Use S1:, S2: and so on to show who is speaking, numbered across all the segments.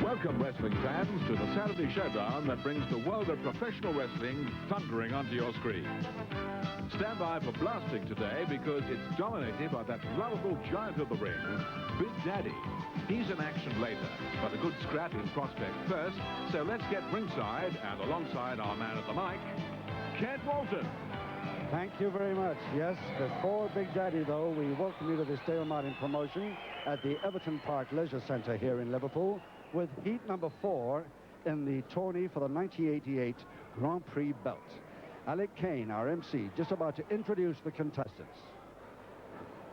S1: Welcome, wrestling fans, to the Saturday showdown that brings the world of professional wrestling thundering onto your screen. Stand by for blasting today because it's dominated by that lovable giant of the ring, Big Daddy. He's in action later, but a good scrap in prospect first, so let's get ringside and alongside our man at the mic, Kent Walton.
S2: Thank you very much. Yes, before Big Daddy, though, we welcome you to this Dale Martin promotion at the Everton Park Leisure Centre here in Liverpool with heat number 4 in the tourney for the 1988 Grand Prix belt. Alec Kane, our MC, just about to introduce the contestants.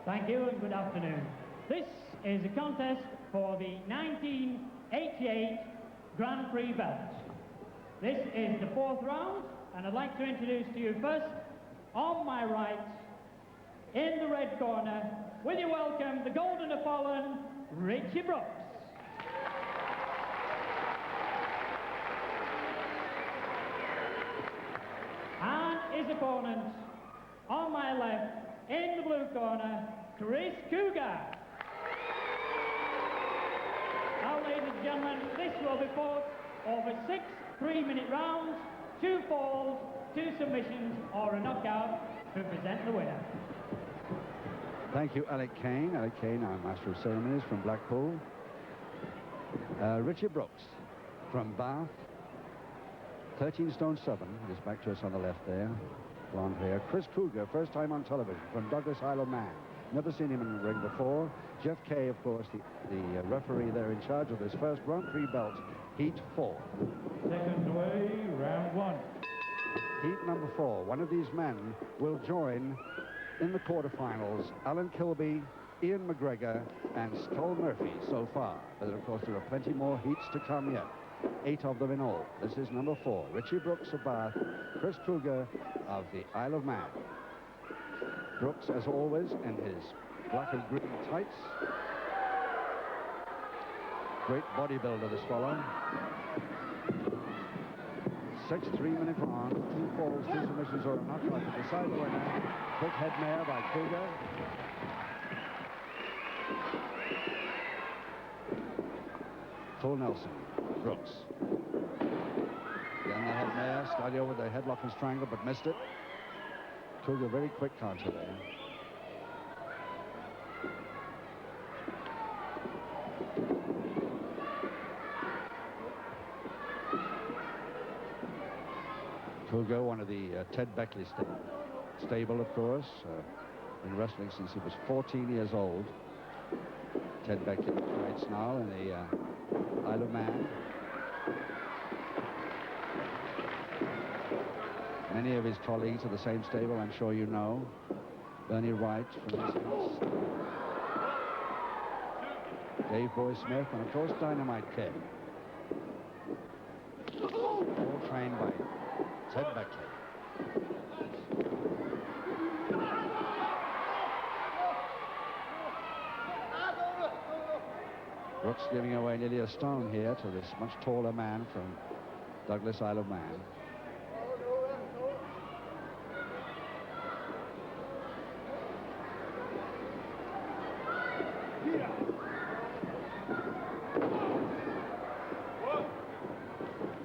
S3: Thank you and good afternoon. This is a contest for the 1988 Grand Prix belt. This is the 4th round, and I'd like to introduce to you first, on my right, in the red corner, will you welcome the golden and fallen Richie Brooks. And his opponent, on my left, in the blue corner, Chris Cougar. Now, ladies and gentlemen, this will be fought over 6 3-minute rounds, 2 falls, 2 submissions, or a knockout to present the winner.
S2: Thank you, Alec Kane. Alec Kane, our Master of Ceremonies from Blackpool. Richie Brooks from Bath. 13 stone 7, his back to us on the left there, blonde hair. Chris Cougar, first time on television, from Douglas, Isle of Man. Never seen him in the ring before. Jeff Kay, of course, the referee there in charge of this first Grand Prix belt, Heat 4.
S3: Seconds away, round 1.
S2: Heat number 4. One of these men will join in the quarterfinals, Alan Kilby, Ian McGregor, and Skull Murphy so far. But of course, there are plenty more heats to come yet. 8 of them in all. This is number 4. Richie Brooks of Bath, Chris Cougar of the Isle of Man. Brooks, as always, in his black and green tights. Great bodybuilder, this fellow. 6 3-minute round, 2 falls, 2 submissions, or a knockout to decide the winner. Quick head mare by Cougar. Full Nelson. Brooks. Again, the head mare, started over the headlock and strangle, but missed it. Cougar, very quick counter there. Cougar, one of the Ted Beckley stable, of course, in wrestling since he was 14 years old. Ted Beckley fights now in the Isle of Man. Many of his colleagues are the same stable, I'm sure you know. Bernie Wright, for instance. Dave Boy Smith, and of course Dynamite Kid. All trained by Ted Beckley. Brooks giving away nearly a stone here to this much taller man from Douglas, Isle of Man.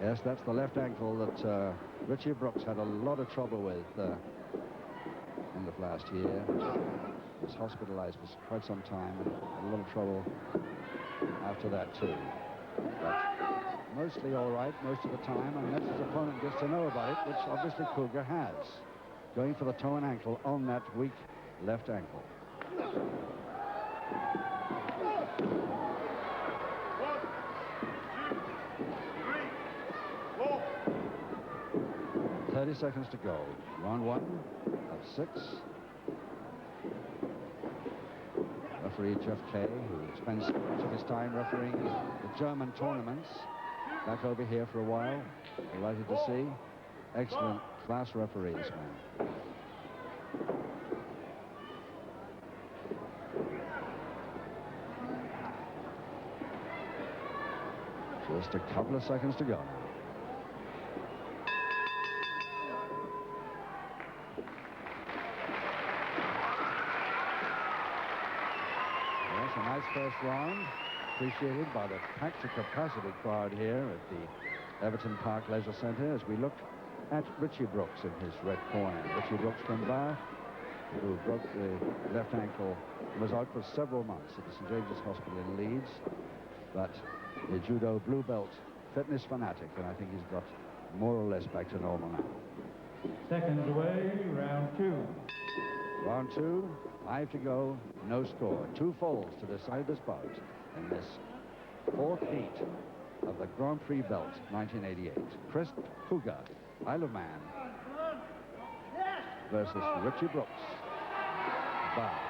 S2: Yes, that's the left ankle that Richie Brooks had a lot of trouble with end of last year. Was hospitalized for quite some time and had a lot of trouble after that too. But mostly all right most of the time, unless his opponent gets to know about it, which obviously Cougar has. Going for the toe and ankle on that weak left ankle. 30 seconds to go. Round 1 of 6. Referee Jeff Kay, who spends much of his time refereeing the German tournaments. Back over here for a while. Delighted to see. Excellent class referees, man. Just a couple of seconds to go. That's a nice first round. appreciated by the packed to capacity crowd here at the Everton Park Leisure Centre as we look at Richie Brooks in his red coin. Richie Brooks from Bath, who broke the left ankle and was out for several months at the St. James's Hospital in Leeds, but a judo blue belt fitness fanatic, and I think he's got more or less back to normal now.
S4: Seconds away, round 2.
S2: Round 2, 5 to go, no score. 2 falls to decide this bout in this 4th heat of the Grand Prix belt 1988. Chris Cougar, Isle of Man, versus Richie Brooks, Bath.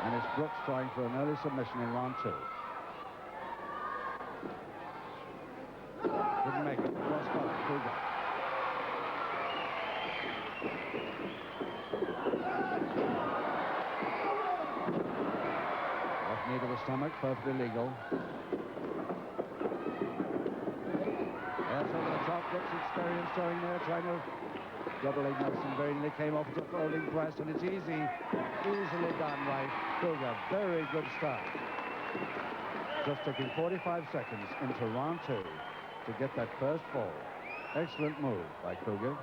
S2: And it's Brooks trying for an early submission in round 2. Didn't make it. Cross collar, Cougar. Left knee to the stomach, perfectly legal. That's over the top. Brooks' experience showing there, trying to double leg Nelson very nearly came off the folding press, and it's easily done by Cougar. Very good start. Just took him 45 seconds into round 2 to get that first fall. Excellent move by Cougar.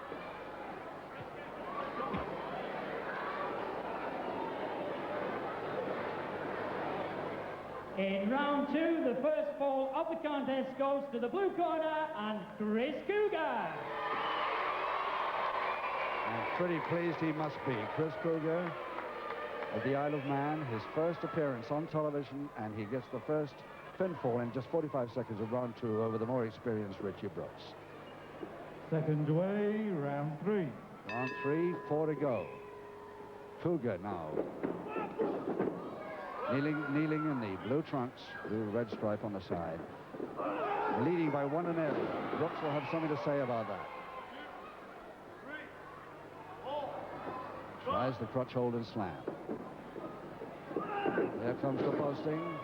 S3: In round 2, the first fall of the contest goes to the blue corner and Chris Cougar.
S2: And pretty pleased he must be. Chris Cougar of the Isle of Man, his first appearance on television, and he gets the first pinfall in just 45 seconds of round 2 over the more experienced Richie Brooks.
S4: Seconds away, round 3.
S2: Round 3, 4 to go. Cougar now. Kneeling in the blue trunks, blue red stripe on the side. Leading by 1 and 0. Brooks will have something to say about that. Tries the crutch hold and slam. There comes the posting.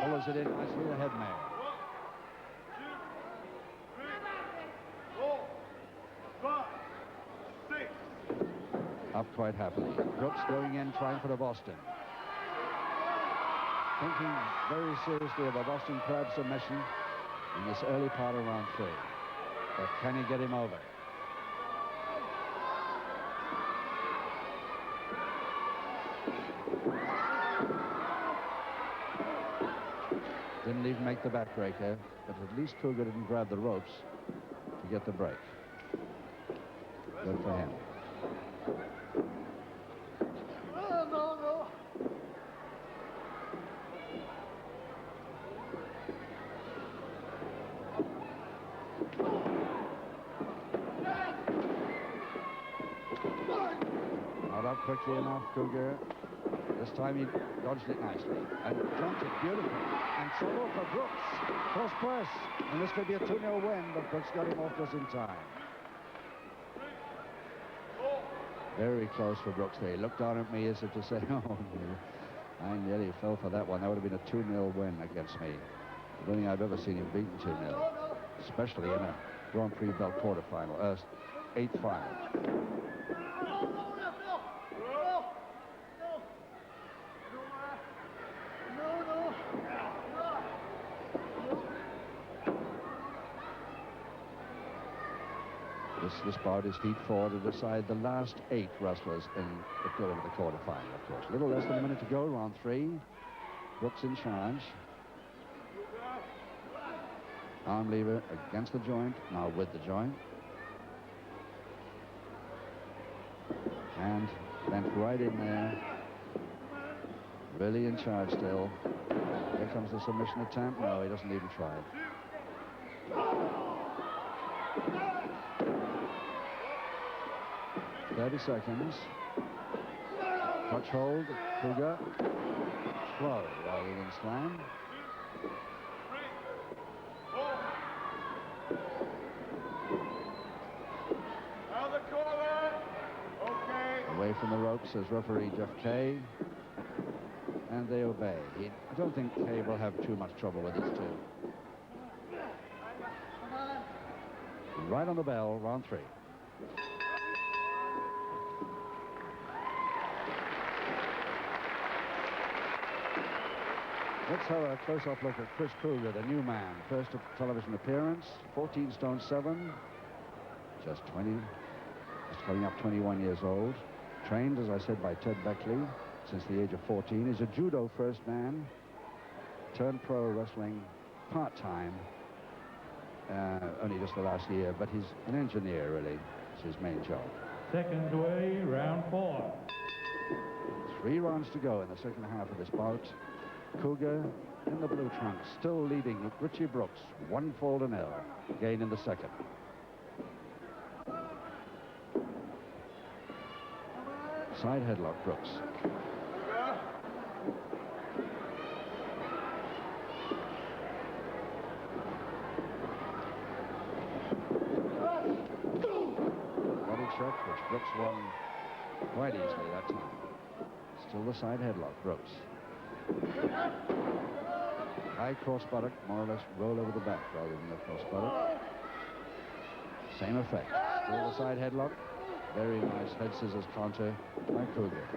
S2: Follows it in nicely, the head man. Up quite happily. Brooks going in, trying for the Boston. Thinking very seriously of a Boston crab submission in this early part of round 3. But can he get him over? Didn't even make the backbreaker, but at least Cougar didn't grab the ropes to get the break. Good for him. Not up quickly enough, Cougar. This time he dodged it nicely and jumped it beautifully. And trouble for Brooks. Cross press. And this could be a 2-0 win, but Brooks got him off just in time. Very close for Brooks there. He looked down at me as if to say, oh, I nearly fell for that one. That would have been a 2-0 win against me. I don't think I've ever seen him beaten 2-0, especially in a Grand Prix belt quarterfinal, 8th final. This bout is heat 4 to decide the last 8 wrestlers in the go into the quarterfinal, of course. A little less than a minute to go, round 3. Brooks in charge. Arm lever against the joint, now with the joint. And bent right in there. Really in charge still. Here comes the submission attempt. No, he doesn't even try it. 30 seconds. Touch hold. Cougar. Slow rather than slam. Away from the ropes, says referee Jeff Kay. And they obey. I don't think Kay will have too much trouble with these two. Right on the bell, round 3. It's have a close-up look at Chris Cougar, the new man. First television appearance, 14 stone 7, just coming up 21 years old. Trained, as I said, by Ted Beckley since the age of 14. He's a judo first man, turned pro wrestling part-time, only just the last year, but he's an engineer, really. It's his main job.
S4: Seconds away, round 4.
S2: 3 rounds to go in the second half of this bout. Cougar in the blue trunks, still leading Richie Brooks, 1-0. Gain in the second. Side headlock, Brooks. Body check, which Brooks won quite easily that time. Still the side headlock, Brooks. High cross buttock, more or less roll over the back rather than the cross buttock. Same effect. Still the side headlock. Very nice head scissors counter by Cougar.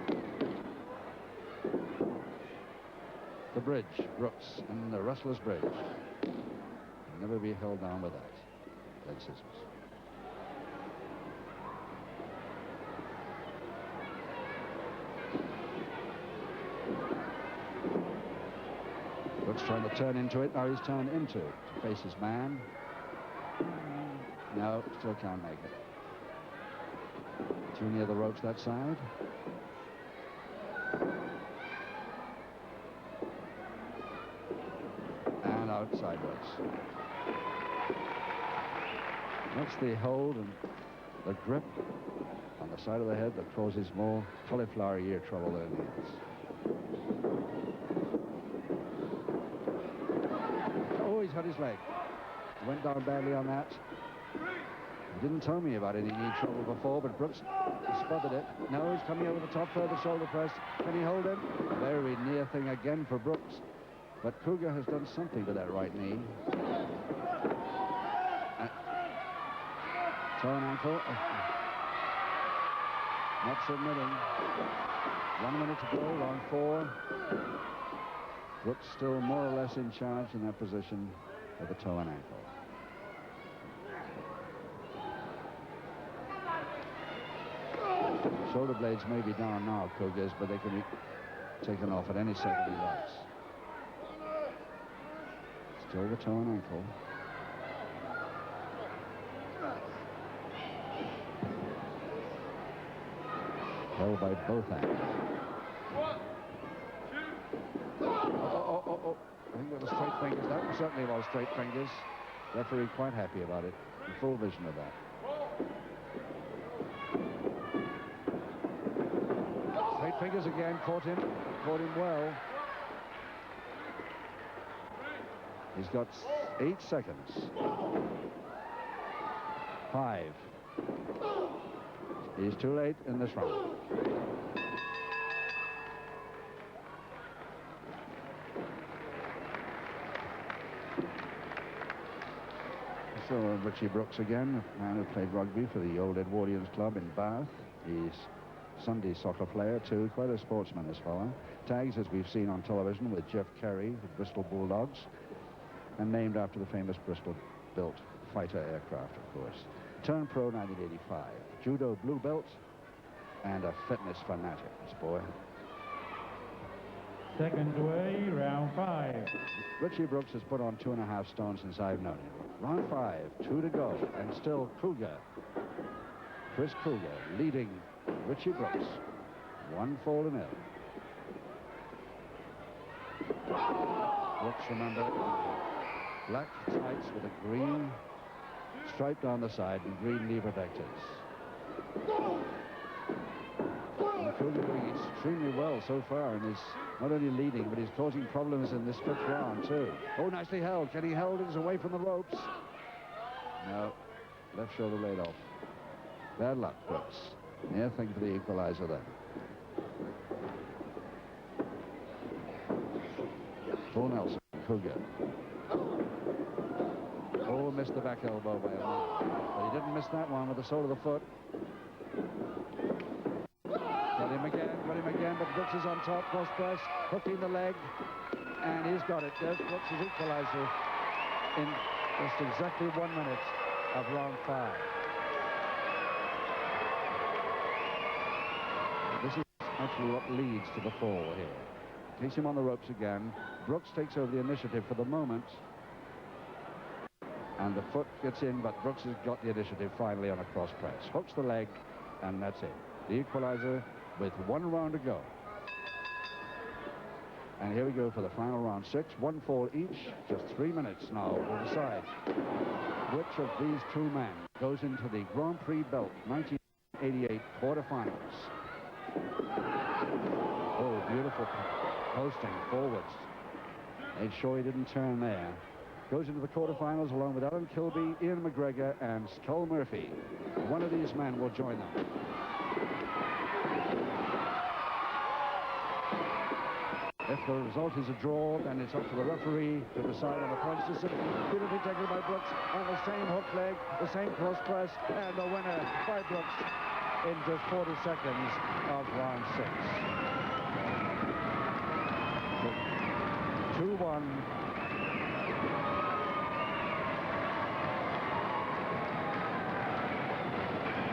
S2: The bridge, Brooks, and the wrestler's bridge. Can never be held down with that. Head scissors. Brooks trying to turn into it. Now he's turned into it to face his man. No, still can't make it. Too near the ropes that side. And out sideways. That's the hold and the grip on the side of the head that causes more cauliflower ear trouble than it is. Oh, he's hurt his leg. He went down badly on that. He didn't tell me about any knee trouble before, but Brooks spotted it. Now he's coming over the top, further shoulder press. Can he hold him? Very near thing again for Brooks. But Cougar has done something to that right knee. Toe and ankle. Not submitting. 1 minute to go, round 4. Brooks still more or less in charge in that position with the toe and ankle. Shoulder blades may be down now, Cougar's, but they can be taken off at any second he likes. Still the toe and ankle. Held by both ankles.
S1: 1, 2.
S2: Oh. I think that was straight fingers. That certainly was straight fingers. Referee quite happy about it. In full vision of that. Straight fingers again. Caught him well. He's got 8 seconds. 5. He's too late in this round. So Richie Brooks again, a man who played rugby for the old Edwardians Club in Bath. He's Sunday soccer player too, quite a sportsman this fellow. Tags, as we've seen on television, with Jeff Carey, the Bristol Bulldogs, and named after the famous Bristol-built fighter aircraft, of course. Turned pro 1985. Judo blue belt and a fitness fanatic, this boy.
S4: Seconds away, round 5.
S2: Richie Brooks has put on 2.5 stone since I've known him. Round 5, 2 to go, and still Cougar. Chris Cougar leading Richie Brooks. 1-0. Brooks, remember, black tights with a green stripe down the side and green knee protectors. And Cougar doing extremely well so far, and is not only leading, but he's causing problems in this 5th round too. Oh, nicely held. Can he hold it? He's away from the ropes. No, left shoulder laid off. Bad luck, Brooks. Near thing for the equalizer then. Full Nelson, Cougar. Oh, missed the back elbow by him. But he didn't miss that one with the sole of the foot. Got him again, but Brooks is on top, cross press, hooking the leg. and he's got it. There's Brooks' equalizer in just exactly 1 minute of round 5. This is actually what leads to the fall here. Takes him on the ropes again. Brooks takes over the initiative for the moment. And the foot gets in, but Brooks has got the initiative finally on a cross press. Hooks the leg, and that's it. The equalizer with 1 round to go. And here we go for the final round 6. 1 fall each. Just 3 minutes now to decide which of these 2 men goes into the Grand Prix belt 1988 quarterfinals. Oh, beautiful posting forwards. Made sure he didn't turn there. Goes into the quarterfinals along with Alan Kilby, Ian McGregor, and Skull Murphy. One of these men will join them. If the result is a draw, then it's up to the referee to decide on the point system. Beautifully taken by Brooks on the same hook leg, the same cross press, and the winner by Brooks in just 40 seconds of round 6. 2-1.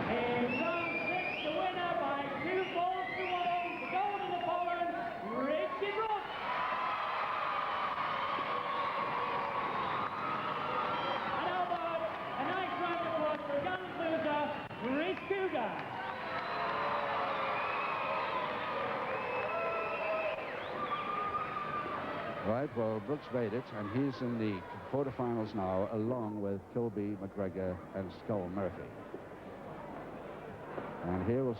S3: In round 6, the winner by 2 falls to 1, the gold in the Poland, Richie Brooks. And how about a nice round of applause for gun loser, Rich Cougar.
S2: Right, well, Brooks made it, and he's in the quarterfinals now, along with Kilby, McGregor, and Skull Murphy. And here we'll